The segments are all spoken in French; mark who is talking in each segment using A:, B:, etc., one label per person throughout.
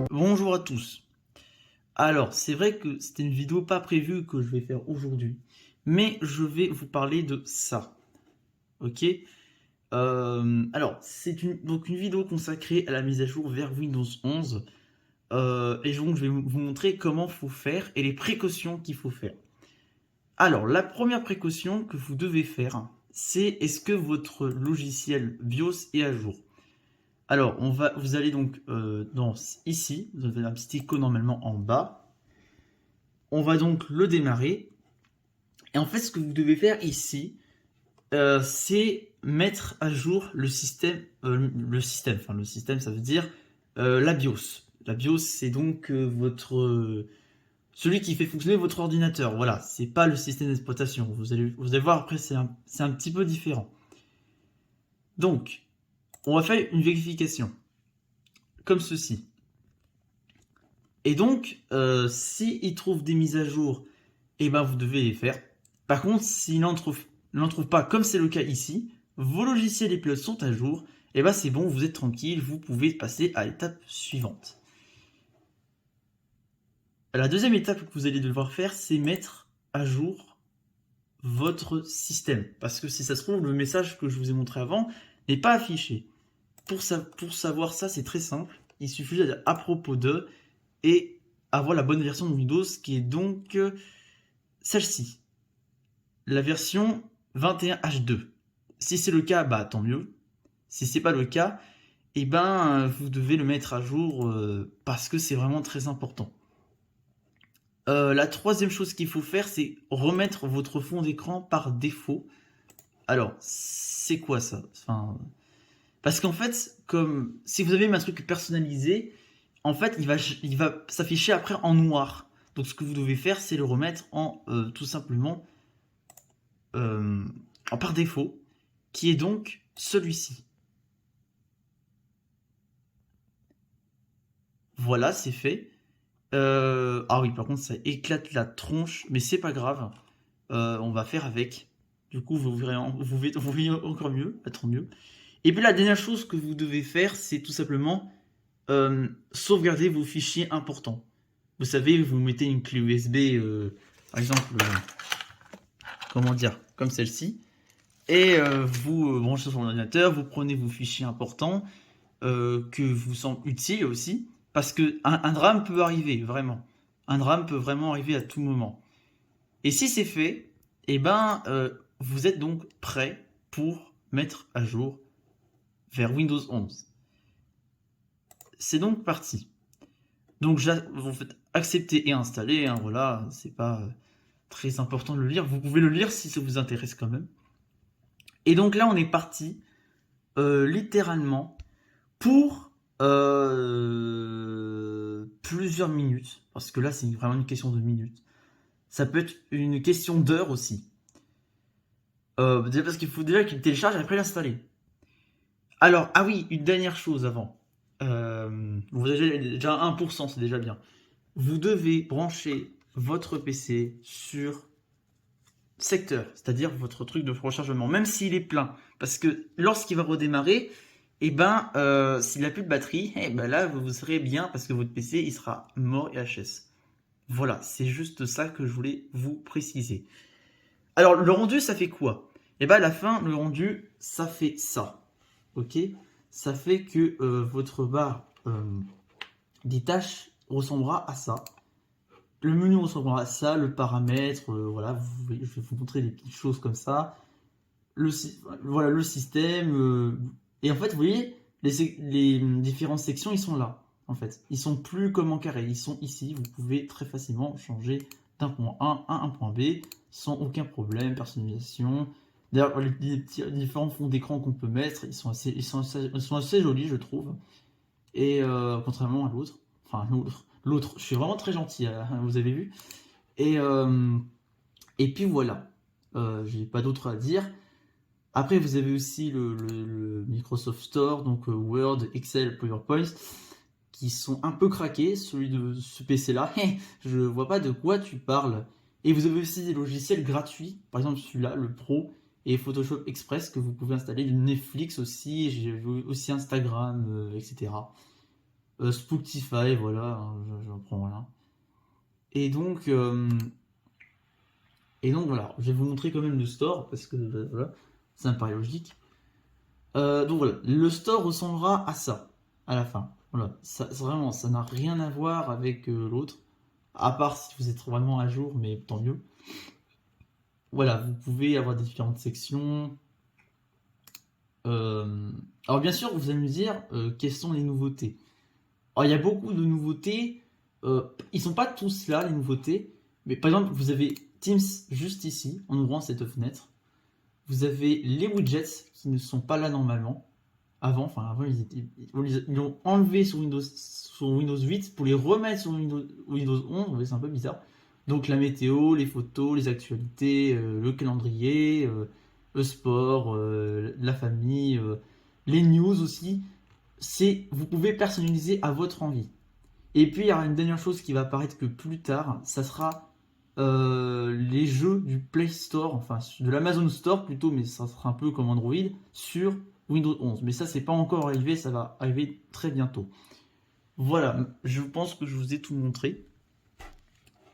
A: Bonjour à tous. Alors, c'est vrai que c'était une vidéo pas prévue que je vais faire aujourd'hui, mais je vais vous parler de ça. Ok? Alors, donc une vidéo consacrée à la mise à jour vers Windows 11. Et donc, je vais vous montrer comment faut faire et les précautions qu'il faut faire. Alors, la première précaution que vous devez faire, c'est est-ce que votre logiciel BIOS est à jour? Alors, vous allez donc ici, vous avez un petit icône normalement en bas. On va donc le démarrer. Et en fait, ce que vous devez faire ici, c'est mettre à jour le système. Le système, ça veut dire la BIOS. La BIOS, c'est donc celui qui fait fonctionner votre ordinateur. Voilà, c'est pas le système d'exploitation. Vous allez voir après, c'est un petit peu différent. Donc, on va faire une vérification comme ceci. Et donc, s'il trouve des mises à jour, eh ben vous devez les faire. Par contre, s'il n'en trouve pas, comme c'est le cas ici, vos logiciels et pilotes sont à jour, et ben c'est bon, vous êtes tranquille, vous pouvez passer à l'étape suivante. La deuxième étape que vous allez devoir faire, c'est mettre à jour votre système. Parce que si ça se trouve, le message que je vous ai montré avant n'est pas affiché. Pour savoir ça, c'est très simple. Il suffit de dire à propos de et avoir la bonne version de Windows qui est donc celle-ci. La version 21H2. Si c'est le cas, bah tant mieux. Si c'est pas le cas, eh ben vous devez le mettre à jour parce que c'est vraiment très important. La troisième chose qu'il faut faire, c'est remettre votre fond d'écran par défaut. Alors, c'est quoi ça? Parce qu'en fait, comme si vous avez un truc personnalisé, en fait, il va s'afficher après en noir. Donc, ce que vous devez faire, c'est le remettre en tout simplement par défaut, qui est donc celui-ci. Voilà, c'est fait. Ah oui, par contre, ça éclate la tronche, mais c'est pas grave. On va faire avec. Du coup, vous verrez encore mieux, pas trop mieux. Et puis la dernière chose que vous devez faire, c'est tout simplement sauvegarder vos fichiers importants. Vous savez, vous mettez une clé USB, par exemple, comment dire, comme celle-ci, et vous branchez sur l'ordinateur, vous prenez vos fichiers importants que vous semblent utiles aussi, parce que un drame peut arriver, vraiment. Un drame peut vraiment arriver à tout moment. Et si c'est fait, eh ben, vous êtes donc prêt pour mettre à jour vers Windows 11. C'est donc parti. Donc vous faites accepter et installer, hein, voilà, c'est pas très important de le lire. Vous pouvez le lire si ça vous intéresse quand même. Et donc là, on est parti littéralement pour plusieurs minutes, parce que là, c'est vraiment une question de minutes. Ça peut être une question d'heures aussi. Parce qu'il faut déjà qu'il télécharge et après l'installer. Alors, ah oui, une dernière chose avant. Vous avez déjà 1%, c'est déjà bien. Vous devez brancher votre PC sur secteur, c'est-à-dire votre truc de rechargement, même s'il est plein. Parce que lorsqu'il va redémarrer, eh ben, s'il n'a plus de batterie, eh ben là, vous serez bien parce que votre PC, il sera mort et HS. Voilà, c'est juste ça que je voulais vous préciser. Alors, le rendu, ça fait quoi? Eh ben, à la fin, le rendu, ça fait ça. Ok? Ça fait que votre barre des tâches ressemblera à ça. Le menu ressemblera à ça, le paramètre, voilà, je vais vous montrer des petites choses comme ça. Voilà le système. Et en fait, vous voyez, les différentes sections, ils sont là. En fait, ils sont plus comme en carré, ils sont ici. Vous pouvez très facilement changer d'un point A à un point B sans aucun problème. Personnalisation. D'ailleurs, les différents fonds d'écran qu'on peut mettre, ils sont assez jolis, je trouve. Et contrairement à l'autre, enfin l'autre, je suis vraiment très gentil, vous avez vu. Et puis voilà, j'ai pas d'autre à dire. Après, vous avez aussi le Microsoft Store, donc Word, Excel, PowerPoint, qui sont un peu craqués. Celui de ce PC-là, je vois pas de quoi tu parles. Et vous avez aussi des logiciels gratuits, par exemple celui-là, le Pro, et Photoshop Express que vous pouvez installer, de Netflix aussi, j'ai vu aussi Instagram, etc. Spotify, voilà, hein, j'en prends rien. Et donc, voilà, je vais vous montrer quand même le store parce que voilà, ça me paraît logique. Donc voilà, le store ressemblera à ça à la fin. Voilà, ça vraiment, ça n'a rien à voir avec l'autre, à part si vous êtes vraiment à jour, mais tant mieux. Voilà, vous pouvez avoir différentes sections. Alors bien sûr, vous allez me dire quelles sont les nouveautés. Alors il y a beaucoup de nouveautés. Ils sont pas tous là les nouveautés, mais par exemple vous avez Teams juste ici en ouvrant cette fenêtre. Vous avez les widgets qui ne sont pas là normalement. Avant ils l'ont enlevé sur Windows 8 pour les remettre sur Windows 11. C'est un peu bizarre. Donc la météo, les photos, les actualités, le calendrier, le sport, la famille, les news aussi. Vous pouvez personnaliser à votre envie. Et puis il y aura une dernière chose qui va apparaître que plus tard, ça sera les jeux du Play Store, enfin de l'Amazon Store plutôt, mais ça sera un peu comme Android, sur Windows 11. Mais ça, c'est pas encore arrivé, ça va arriver très bientôt. Voilà, je pense que je vous ai tout montré.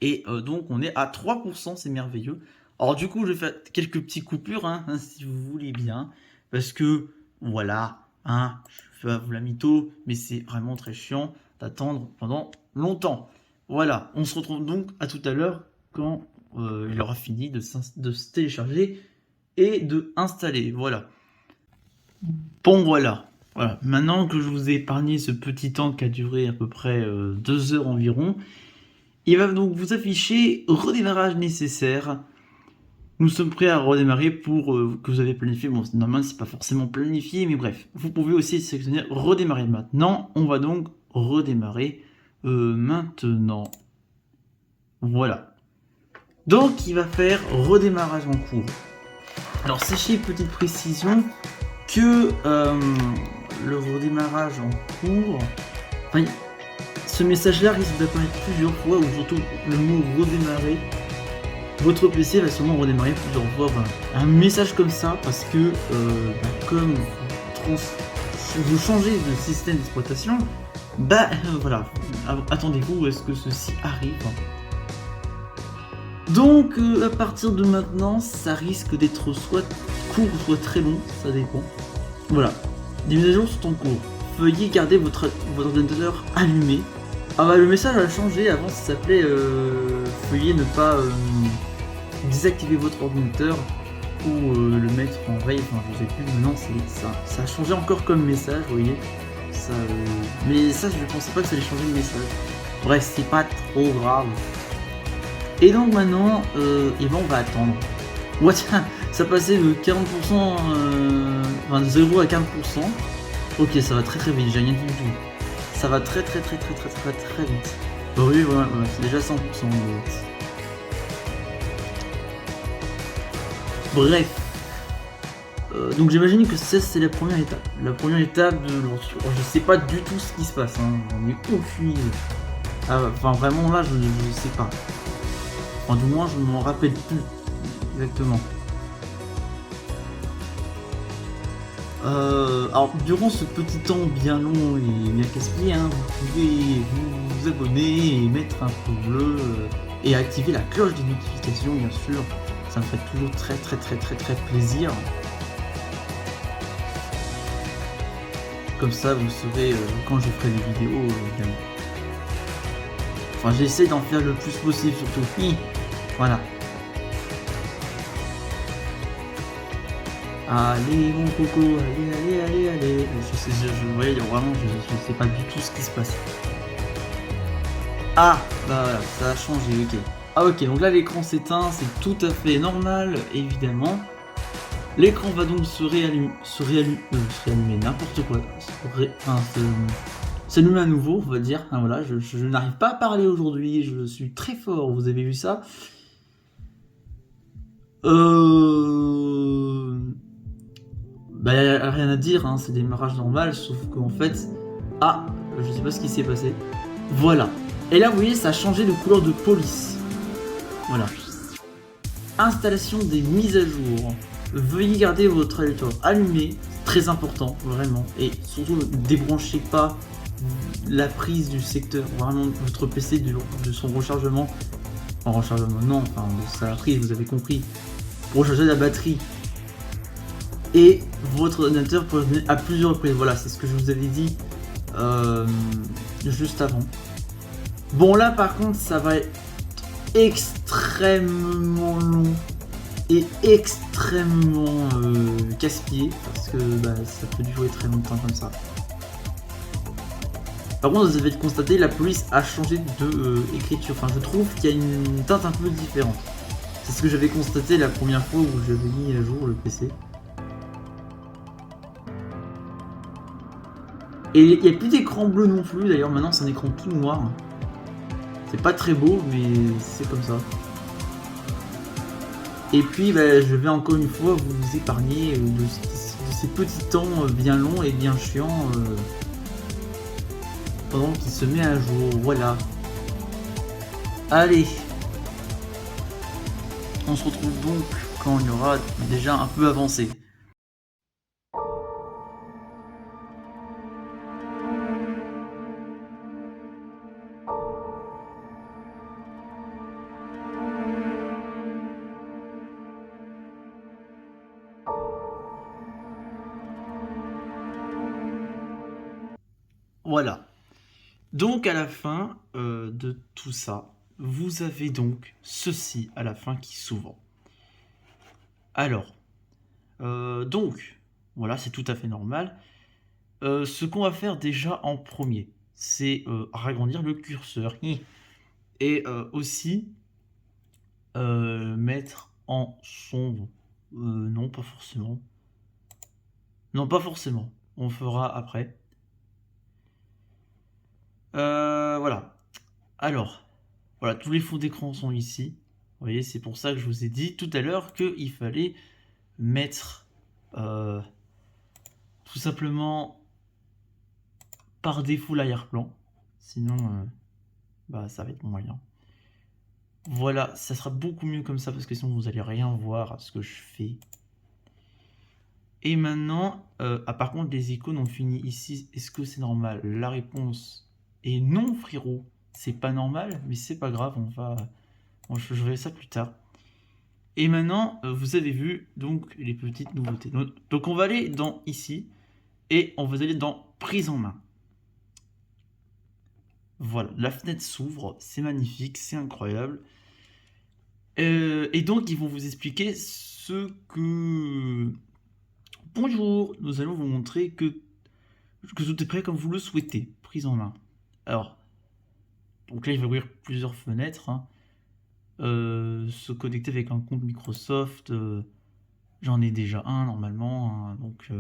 A: Et donc on est à 3%, c'est merveilleux. Alors du coup, je vais faire quelques petites coupures, hein, si vous voulez bien. Parce que, voilà, hein, je vais vous la mytho, mais c'est vraiment très chiant d'attendre pendant longtemps. Voilà, on se retrouve donc à tout à l'heure quand il aura fini de se télécharger et de installer. Voilà. Bon, voilà. Voilà. Maintenant que je vous ai épargné ce petit temps qui a duré à peu près 2 heures environ, il va donc vous afficher redémarrage nécessaire. Nous sommes prêts à redémarrer pour que vous avez planifié. Bon, normalement, c'est pas forcément planifié, mais bref. Vous pouvez aussi sélectionner redémarrer maintenant. On va donc redémarrer maintenant. Voilà. Donc, il va faire redémarrage en cours. Alors, sachez, petite précision, que le redémarrage en cours, enfin, ce message-là risque d'apparaître plusieurs fois, ou surtout le mot redémarrer. Votre PC va sûrement redémarrer plusieurs fois. Enfin, un message comme ça, parce que comme vous changez de système d'exploitation, voilà, attendez-vous à ce que ceci arrive. Donc à partir de maintenant, ça risque d'être soit court, soit très long, ça dépend. Voilà, des mises à jour sont en cours. Veuillez garder votre ordinateur allumé. Ah bah le message a changé, avant ça s'appelait veuillez ne pas désactiver votre ordinateur ou le mettre en veille, enfin je sais plus, maintenant c'est ça. Ça a changé encore comme message, vous voyez. Ça, mais ça je pensais pas que ça allait changer le message. Bref, c'est pas trop grave. Et donc maintenant, et ben on va attendre. Ouais, tiens, ça passait de 40%, enfin de 0 à 40%. Ok, ça va très très vite, j'ai rien dit du tout. Ça va très vite. Bah oui, voilà, c'est déjà 100%. Bref. Donc j'imagine que ça c'est la première étape. La première étape de lancement. Je sais pas du tout ce qui se passe, hein. On est aucune idée. Enfin vraiment là je sais pas. Enfin du moins je ne m'en rappelle plus exactement. Alors durant ce petit temps bien long et bien casse-pied, hein, vous pouvez vous abonner et mettre un pouce bleu et activer la cloche des notifications bien sûr. Ça me fait toujours très plaisir. Comme ça vous saurez quand je ferai des vidéos évidemment. Enfin j'essaie d'en faire le plus possible surtout. Voilà. Allez mon coco, allez. Je voyais vraiment, je sais pas du tout ce qui se passe. Ah, bah voilà, ça a changé, ok. Ah ok, donc là l'écran s'éteint, c'est tout à fait normal, évidemment. L'écran va donc se réallumer n'importe quoi. S'allumer à nouveau, on va dire. Ah, voilà, je n'arrive pas à parler aujourd'hui, je suis très fort, vous avez vu ça? Bah y'a rien à dire, hein, c'est démarrage normal, sauf qu'en fait... Ah, je sais pas ce qui s'est passé. Voilà. Et là vous voyez ça a changé de couleur de police. Voilà. Installation des mises à jour. veuillez garder votre adaptateur allumé, c'est très important, vraiment. Et surtout, ne débranchez pas la prise du secteur, vraiment votre PC de son rechargement. En rechargement, non, enfin de sa prise, vous avez compris. Pour recharger la batterie. Et votre ordinateur peut revenir à plusieurs reprises. Voilà, c'est ce que je vous avais dit juste avant. Bon, là par contre, ça va être extrêmement long et extrêmement casse-pied parce que ça peut durer très longtemps comme ça. Par contre, vous avez constaté, la police a changé de écriture. Enfin, je trouve qu'il y a une teinte un peu différente. C'est ce que j'avais constaté la première fois où j'avais mis à jour le PC. Et il n'y a plus d'écran bleu non plus, d'ailleurs maintenant c'est un écran tout noir. C'est pas très beau, mais c'est comme ça. Et puis je vais encore une fois vous épargner de ces petits temps bien longs et bien chiants pendant qu'il se met à jour. Voilà. Allez. On se retrouve donc quand il y aura déjà un peu avancé. Voilà. Donc à la fin de tout ça, vous avez donc ceci à la fin qui s'ouvre. Alors, donc, voilà, c'est tout à fait normal. Ce qu'on va faire déjà en premier, c'est agrandir le curseur et aussi mettre en sombre. Non, pas forcément. Non, pas forcément. On fera après. Voilà. Alors, voilà, tous les fonds d'écran sont ici. Vous voyez, c'est pour ça que je vous ai dit tout à l'heure qu'il fallait mettre tout simplement par défaut l'arrière-plan. Sinon, ça va être moyen. Voilà, ça sera beaucoup mieux comme ça parce que sinon vous allez rien voir à ce que je fais. Et maintenant, par contre les icônes ont fini ici. Est-ce que c'est normal? La réponse est non, frérot. C'est pas normal, mais c'est pas grave, je verrai ça plus tard. Et maintenant, vous avez vu donc les petites nouveautés. Donc on va aller dans ici et on va aller dans prise en main. Voilà, la fenêtre s'ouvre, c'est magnifique, c'est incroyable. Et donc ils vont vous expliquer ce que... Bonjour, nous allons vous montrer que tout est prêt comme vous le souhaitez. Prise en main. Alors, donc là il va ouvrir plusieurs fenêtres. Hein. Se connecter avec un compte Microsoft, j'en ai déjà un normalement. Hein, donc...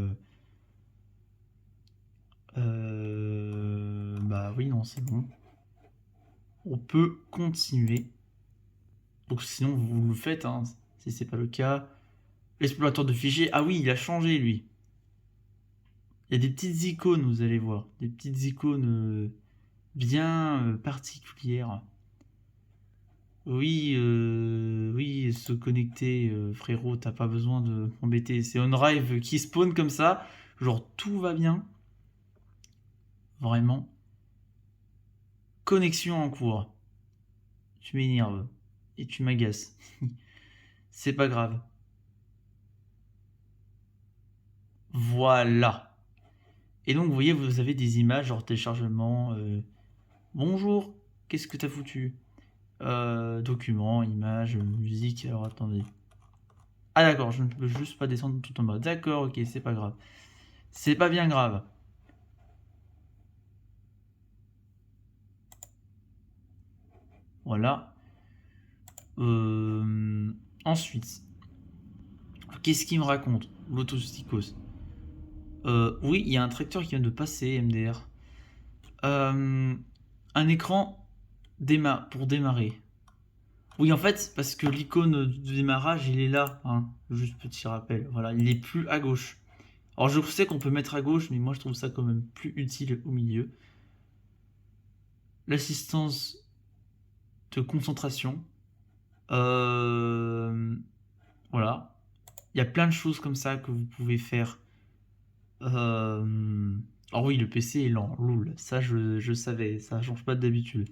A: bah oui, non, c'est bon. On peut continuer. Donc sinon, vous le faites, hein, si c'est pas le cas. L'explorateur de fichiers, ah oui, il a changé, lui. Il y a des petites icônes, vous allez voir. Des petites icônes bien particulières. Oui, oui, se connecter, frérot, t'as pas besoin de m'embêter. C'est OnDrive qui spawn comme ça. Genre, tout va bien. Vraiment. Connexion en cours. Tu m'énerves. Et tu m'agaces. C'est pas grave. Voilà. Et donc, vous voyez, vous avez des images, genre téléchargement. Bonjour, qu'est-ce que t'as foutu? Documents, images, musique. Alors, attendez. Ah, d'accord, je ne peux juste pas descendre tout en bas. D'accord, ok, c'est pas grave. C'est pas bien grave. Voilà. Ensuite, qu'est-ce qu'il me raconte? L'autosticos. Oui, il y a un tracteur qui vient de passer, MDR. Un écran pour démarrer. Oui, en fait, parce que l'icône de démarrage, il est là. Hein. Juste petit rappel. Voilà, il est plus à gauche. Alors, je sais qu'on peut mettre à gauche, mais moi, je trouve ça quand même plus utile au milieu. L'assistance de concentration. Voilà. Il y a plein de choses comme ça que vous pouvez faire. Oh oui, le PC est lent, loul. Ça, je savais, ça change pas d'habitude.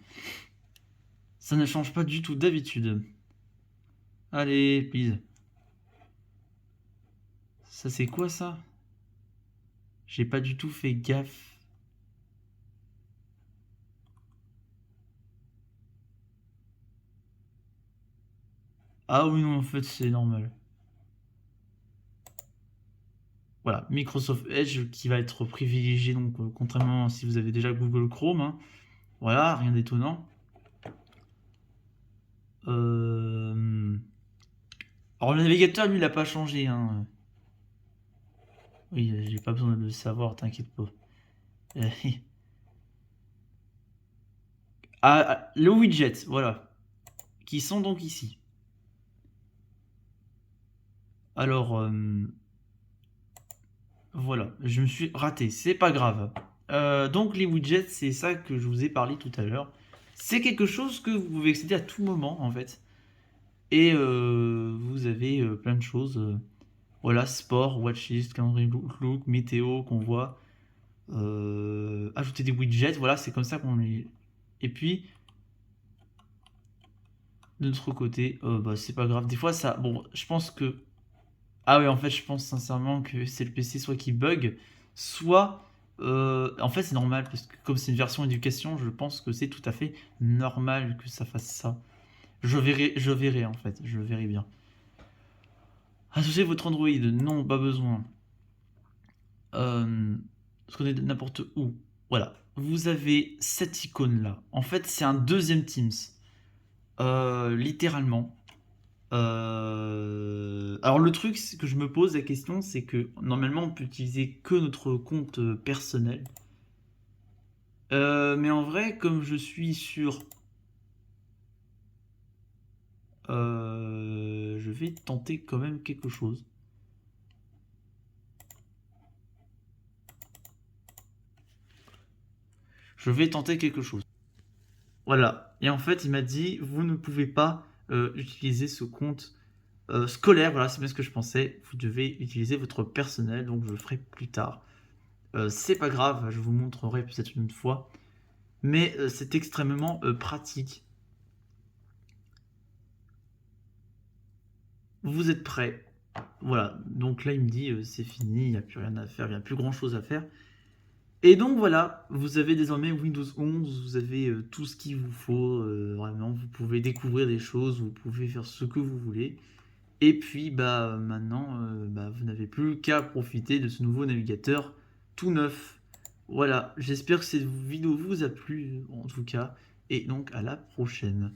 A: Ça ne change pas du tout d'habitude. Allez, please. Ça, c'est quoi ça? J'ai pas du tout fait gaffe. Ah oui, non, en fait, c'est normal. Voilà, Microsoft Edge qui va être privilégié, donc contrairement à si vous avez déjà Google Chrome. Hein. Voilà, rien d'étonnant. Alors le navigateur, lui, il n'a pas changé. Hein. Oui, j'ai pas besoin de le savoir, t'inquiète pas. Le widget, voilà. Qui sont donc ici. Alors, voilà, je me suis raté, c'est pas grave. Donc les widgets, c'est ça que je vous ai parlé tout à l'heure. C'est quelque chose que vous pouvez accéder à tout moment, en fait. Et vous avez plein de choses. Voilà, sport, watchlist, calendrier Outlook, météo qu'on voit. Ajouter des widgets, voilà, c'est comme ça qu'on les... Et puis, de notre côté, bah, c'est pas grave. Des fois, ça... Bon, je pense que... Ah oui, en fait, je pense sincèrement que c'est le PC soit qui bug, soit... en fait, c'est normal, parce que comme c'est une version éducation, je pense que c'est tout à fait normal que ça fasse ça. Je verrai en fait, je verrai bien. Associez votre Android, non, pas besoin. Se connecter n'importe où. Voilà, vous avez cette icône là. En fait, c'est un deuxième Teams. Littéralement. Alors le truc c'est que je me pose la question, c'est que normalement on peut utiliser que notre compte personnel. Mais en vrai, comme je suis sur... je vais tenter quand même quelque chose. Je vais tenter quelque chose. Voilà. Et en fait, il m'a dit, vous ne pouvez pas utiliser ce compte scolaire. Voilà, c'est bien ce que je pensais. Vous devez utiliser votre personnel, donc je le ferai plus tard. C'est pas grave, je vous montrerai peut-être une fois. Mais c'est extrêmement pratique. Vous êtes prêts? Voilà, donc là il me dit c'est fini, il n'y a plus rien à faire, il n'y a plus grand chose à faire. Et donc voilà, vous avez désormais Windows 11, vous avez tout ce qu'il vous faut, vraiment, vous pouvez découvrir des choses, vous pouvez faire ce que vous voulez. Et puis bah maintenant, bah, vous n'avez plus qu'à profiter de ce nouveau navigateur tout neuf. Voilà, j'espère que cette vidéo vous a plu en tout cas, et donc à la prochaine.